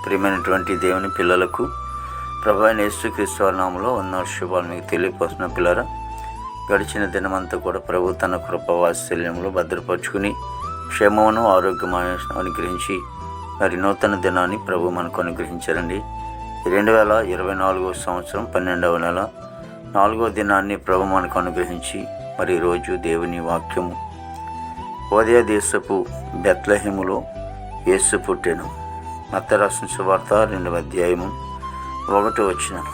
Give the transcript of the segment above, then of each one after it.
ప్రియమైనటువంటి దేవుని పిల్లలకు ప్రభువైన యేసుక్రీస్తు వారి నామములో వందనాలు శుభాలు మీకు తెలియపోతున్న పిల్లరా, గడిచిన దినమంతా కూడా ప్రభు తన కృపవాత్సల్యంలో భద్రపరుచుకుని క్షేమమును ఆరోగ్యమును అనుగ్రహించి మరి నూతన దినాన్ని ప్రభు మనకు అనుగ్రహించారండి. 2024 సంవత్సరం 12వ నెల 4వ దినాన్ని ప్రభు మనకు అనుగ్రహించి మరి రోజు దేవుని వాక్యము యోదయ దేశపు బెత్లెహేములో యేసు పుట్టెను. మత్తయి రాసిన సువార్త 2వ అధ్యాయము 1వ వచనం.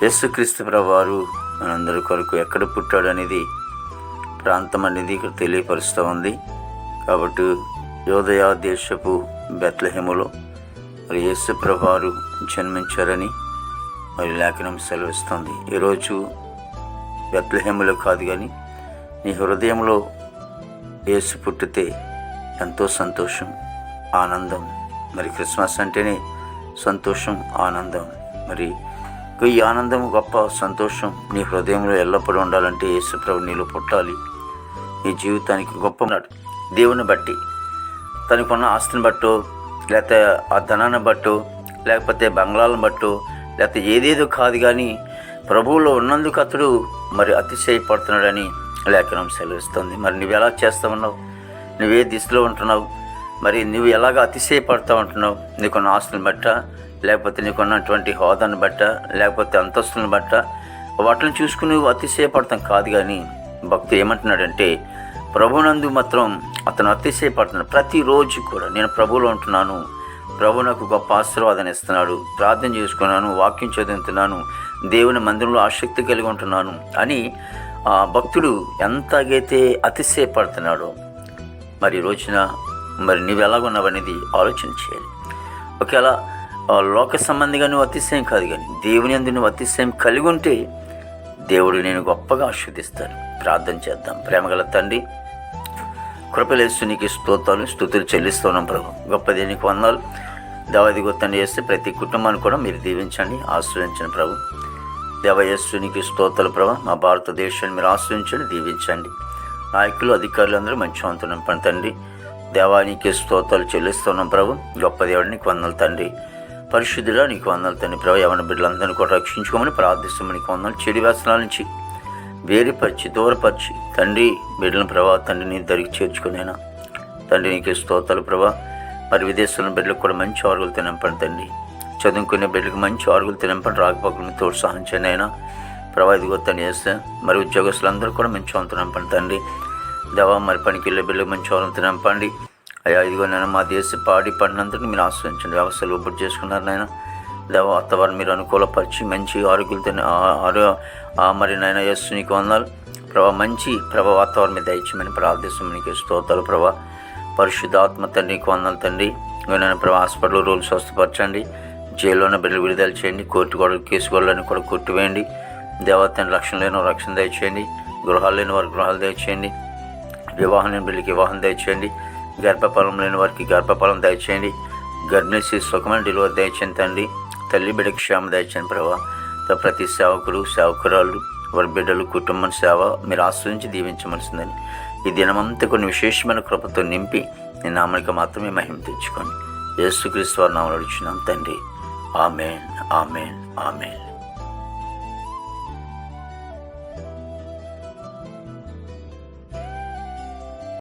యేసుక్రీస్తు ప్రభువారు మనందరి కొరకు ఎక్కడ పుట్టాడు అనేది ప్రాంతం అనేది ఇక్కడ తెలియపరుస్తూ ఉంది. కాబట్టి యోదయ దేశపు బెత్లెహేములో మరి యేసు ప్రభువారు జన్మించారని మరి లేఖనం సెలవిస్తుంది. ఈరోజు బెత్లెహేములో కాదు కానీ నీ హృదయంలో యేసు పుట్టితే ఎంతో సంతోషం, ఆనందం. మరి క్రిస్మస్ అంటేనే సంతోషం, ఆనందం. మరి ఈ ఆనందం, గొప్ప సంతోషం నీ హృదయంలో ఎల్లప్పుడూ ఉండాలంటే యేసు ప్రభు నీలో పుట్టాలి. నీ జీవితానికి గొప్ప ఉన్నాడు. దేవుని బట్టి, తనకున్న ఆస్తిని బట్టో, లేకపోతే ఆ ధనాన్ని బట్టో, లేకపోతే బంగ్లాలను బట్టో, లేకపోతే ఏదేదో కాదు కానీ ప్రభువులో ఉన్నందుకు అతడు మరి అతిశయపడుతున్నాడని లేఖనం సెలవిస్తుంది. మరి నువ్వు ఎలా చేస్తూ ఉన్నావు? నువ్వే దిశలో ఉంటున్నావు? మరి నువ్వు ఎలాగ అతిశయపడుతూ ఉంటున్నావు? నీకున్న ఆస్తులను బట్ట, లేకపోతే నీకున్నటువంటి హోదాను బట్ట, లేకపోతే అంతస్తులను బట్ట, వాటిని చూసుకుని నువ్వు అతిశయపడతాం కాదు. కానీ భక్తుడు ఏమంటున్నాడంటే ప్రభునందు మాత్రం అతను అతిశయపడుతున్నాడు. ప్రతిరోజు కూడా నేను ప్రభువులో ఉంటున్నాను, ప్రభు నాకు గొప్ప ఆశీర్వాదాన్ని ఇస్తున్నాడు, ప్రార్థన చేసుకున్నాను, వాక్యం చదువుతున్నాను, దేవుని మందిరంలో ఆసక్తి కలిగి ఉంటున్నాను అని ఆ భక్తుడు ఎంతగైతే అతిశయపడుతున్నాడో మరి రోజున మరి నువ్వు ఎలాగున్నావనేది ఆలోచన చేయాలి. ఒకవేళ లోక సంబంధిగా నువ్వు అతిశయం కాదు కానీ దేవుని యందు నువ్వు అతిశయం కలిగి ఉంటే దేవుడు నేను గొప్పగా ఆశీర్వదిస్తాడు. ప్రార్థన చేద్దాం. ప్రేమగల తండ్రి, కృపలేసు నీకు స్తుతులు చెల్లిస్తున్నాం ప్రభు. గొప్పది నీకు వందనాలు. దేవాదిగో తండ్రి చేస్తే ప్రతి కుటుంబాన్ని కూడా మీరు దీవించండి, ఆశ్రయించండి ప్రభు. దేవయేసు నీకు స్తోత్రాలు ప్రభు. మా భారతదేశాన్ని మీరు ఆశ్రయించండి, దీవించండి. నాయకులు, అధికారులు అందరూ మంచి వంతునం పని తండ్రి. దేవానికి స్తోత్రాలు చెల్లిస్తున్నాం ప్రభు. గొప్ప దేవుడు నీకు వందనాలు తండ్రి. పరిశుద్ధుడా నీకు వందనాలు తండ్రి ప్రభు. యవన బిడ్డలందరినీ కూడా రక్షించుకోమని ప్రార్థిస్తామని నీకు వందనాలు. చెడు వ్యసనాల నుంచి వేరుపరిచి దూరపరిచి తండ్రి బిడ్డలను ప్రభా తండ్రి నీ దరికి చేర్చుకునేనా తండ్రి నీకు స్తోత్రాలు ప్రభా. మరి విదేశాల బిడ్డలకు కూడా మంచి ఆరుగులు తినంపండి తండ్రి. చదువుకునే బిడ్డలకు మంచి ఆరుగులు తినంపండి. రాకపోకలను తోడు సహాయం చేయండి అయినా ప్రభా. ఇదిగో తండ్రి చేస్తే మరి ఉద్యోగస్తులందరూ కూడా మంచి వంతు నింపండి తండ్రి. దేవా మరి పనికి వెళ్ళే బిడ్డలకు మంచి ఆరుగులు తినంపండి అయ్యా. ఇదిగో నేను మా దేశ పాడి పండినందుకు మీరు ఆశ్రయించండి. వ్యవస్థలు ఒబ్బడి చేసుకున్నారు నాయన. దేవ వాతావరణం మీరు అనుకూలపరిచి మంచి ఆరోగ్యాలు తిన మరి నాయన యేసు నీకు వందనాలు ప్రభా. మంచి ప్రభా వాతావరణం మీద దయచేయమని ప్రార్థిస్తామని నీకు స్తోత్రాలు ప్రభా. పరిశుద్ధాత్మ తండ్రి నీకు వందనాలు తండ్రి. నేను ప్రభా హాస్పిటల్ రోజులు స్వస్థపరచండి. జైల్లోనే బిడ్డలు విడుదల చేయండి. కోర్టు గొడవలు, కేసు గొడవలను కూడా కొట్టివేయండి. దేవతని రక్షణ లేని వారు రక్షణ దయచేయండి. గృహాలు లేని వారికి గృహాలు దయచేయండి. వివాహం లేని బిడ్డలకి వివాహం దయచేయండి. గర్భఫలం లేని వారికి గర్భఫలం దయచేయండి. గర్భిణీ సుఖమైన డెలివరీ దయచేయండి తండ్రి. తల్లి బిడ్డకి క్షేమ దయచేయండి ప్రభావ. ప్రతి సేవకుడు, సేవకురాళ్ళు, వారి బిడ్డలు, కుటుంబం సేవ మీరు ఆశ్రయించి దీవించవలసిందని ఈ దినమంతా కొన్ని విశేషమైన కృపతో నింపి నీ నామానికి మాత్రమే మహిమ తెచ్చుకోండి. యేసుక్రీస్తు వారి నామములో అడుగుచున్నాం తండ్రి. ఆమేన్, ఆమేన్, ఆమేన్.